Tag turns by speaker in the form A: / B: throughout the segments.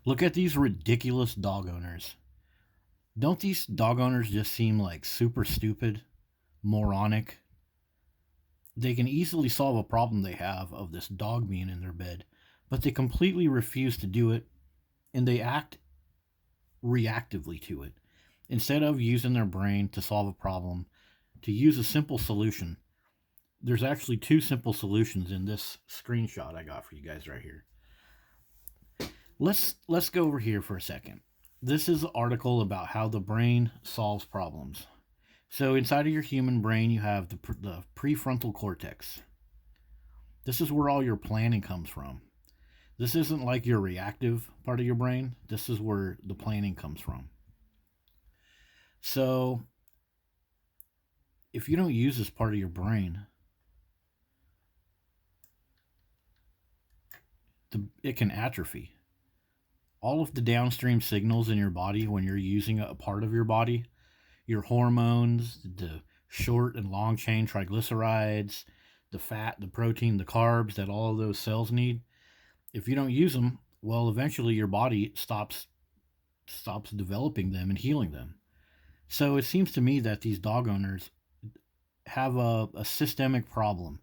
A: Look at these ridiculous dog owners. Don't these dog owners just seem like super stupid, moronic? They can easily solve a problem they have of this dog being in their bed, but they completely refuse to do it and they act reactively to it. Instead of using their brain to solve a problem, to use a simple solution. There's actually two simple solutions in this screenshot I got for you guys right here. Let's go over here for a second. This is an article about how the brain solves problems. So inside of your human brain, you have the prefrontal cortex. This is where all your planning comes from. This isn't like your reactive part of your brain. This is where the planning comes from. So if you don't use this part of your brain, it can atrophy. All of the downstream signals in your body when you're using a part of your body, your hormones, the short and long chain triglycerides, the fat, the protein, the carbs that all of those cells need, if you don't use them, well, eventually your body stops developing them and healing them. So it seems to me that these dog owners have a systemic problem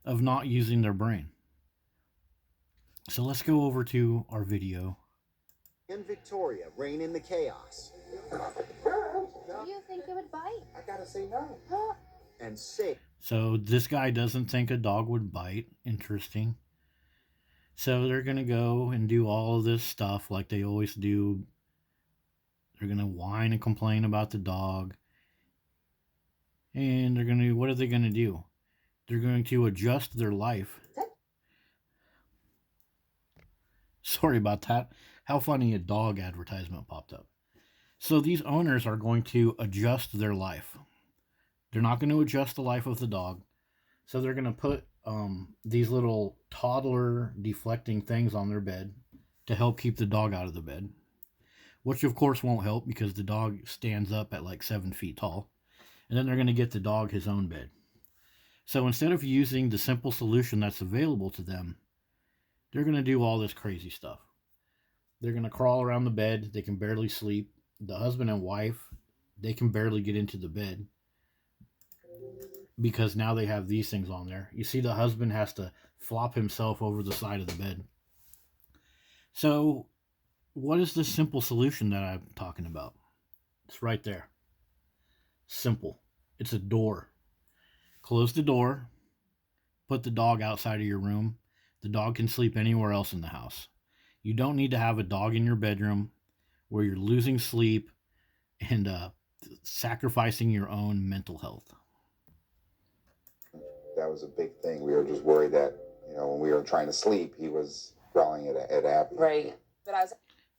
A: of not using their brain. So let's go over to our video.
B: In Victoria, reign in the chaos.
C: You think it would bite?
B: I gotta say no. And say.
A: So this guy doesn't think a dog would bite. Interesting. So they're going to go and do all of this stuff like they always do. They're going to whine and complain about the dog. And they're going to, what are they going to do? They're going to adjust their life. Sorry about that. How funny, a dog advertisement popped up. So these owners are going to adjust their life. They're not going to adjust the life of the dog. So they're going to put these little toddler deflecting things on their bed to help keep the dog out of the bed. Which of course won't help because the dog stands up at like 7 feet tall. And then they're going to get the dog his own bed. So instead of using the simple solution that's available to them, they're going to do all this crazy stuff. They're going to crawl around the bed. They can barely sleep. The husband and wife, they can barely get into the bed because now they have these things on there. You see, the husband has to flop himself over the side of the bed. So what is the simple solution that I'm talking about? It's right there. Simple. It's a door. Close the door. Put the dog outside of your room. The dog can sleep anywhere else in the house. You don't need to have a dog in your bedroom where you're losing sleep and sacrificing your own mental health.
D: That was a big thing. We were just worried that, when we were trying to sleep, he was growling at Abby.
C: Right.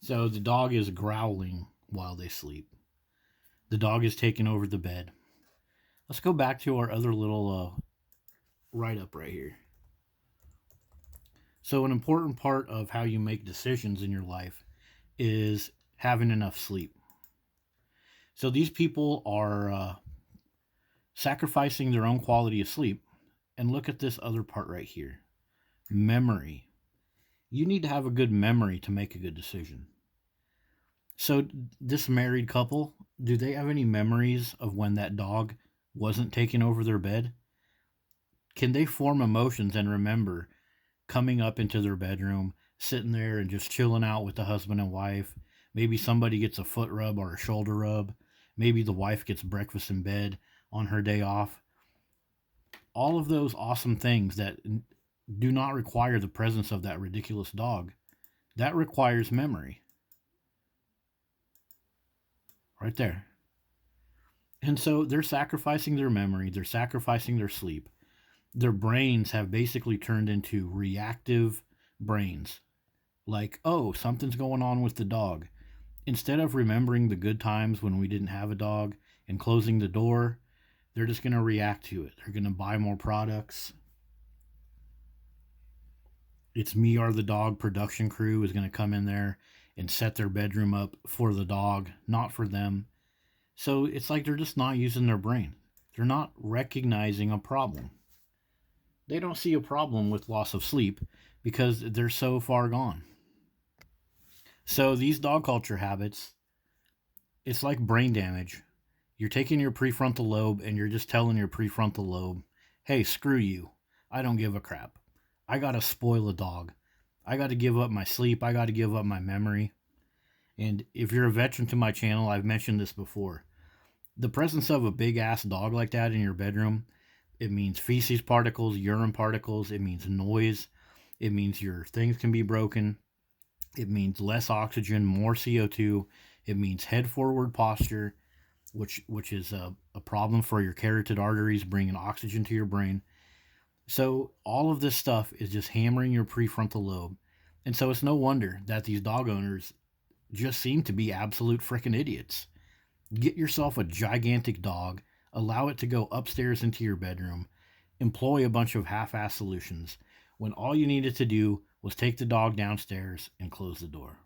A: So the dog is growling while they sleep. The dog is taking over the bed. Let's go back to our other little write-up right here. So an important part of how you make decisions in your life is having enough sleep. So these people are sacrificing their own quality of sleep. And look at this other part right here. Memory. You need to have a good memory to make a good decision. So this married couple, do they have any memories of when that dog wasn't taking over their bed? Can they form emotions and remember coming up into their bedroom, sitting there and just chilling out with the husband and wife? Maybe somebody gets a foot rub or a shoulder rub. Maybe the wife gets breakfast in bed on her day off. All of those awesome things that do not require the presence of that ridiculous dog. That requires memory. Right there. And so they're sacrificing their memory. They're sacrificing their sleep. Their brains have basically turned into reactive brains. Like, oh, something's going on with the dog. Instead of remembering the good times when we didn't have a dog and closing the door, they're just going to react to it. They're going to buy more products. It's Me Are the Dog production crew is going to come in there and set their bedroom up for the dog, not for them. So it's like they're just not using their brain. They're not recognizing a problem. They don't see a problem with loss of sleep because they're so far gone. So these dog culture habits, it's like brain damage. You're taking your prefrontal lobe and you're just telling your prefrontal lobe, hey, screw you. I don't give a crap. I got to spoil a dog. I got to give up my sleep. I got to give up my memory. And if you're a veteran to my channel, I've mentioned this before. The presence of a big ass dog like that in your bedroom, it means feces particles, urine particles, it means noise, it means your things can be broken, it means less oxygen, more CO2, it means head forward posture, which is a problem for your carotid arteries bringing oxygen to your brain. So all of this stuff is just hammering your prefrontal lobe. And so it's no wonder that these dog owners just seem to be absolute freaking idiots. Get yourself a gigantic dog, allow it to go upstairs into your bedroom, employ a bunch of half ass solutions when all you needed to do was take the dog downstairs and close the door.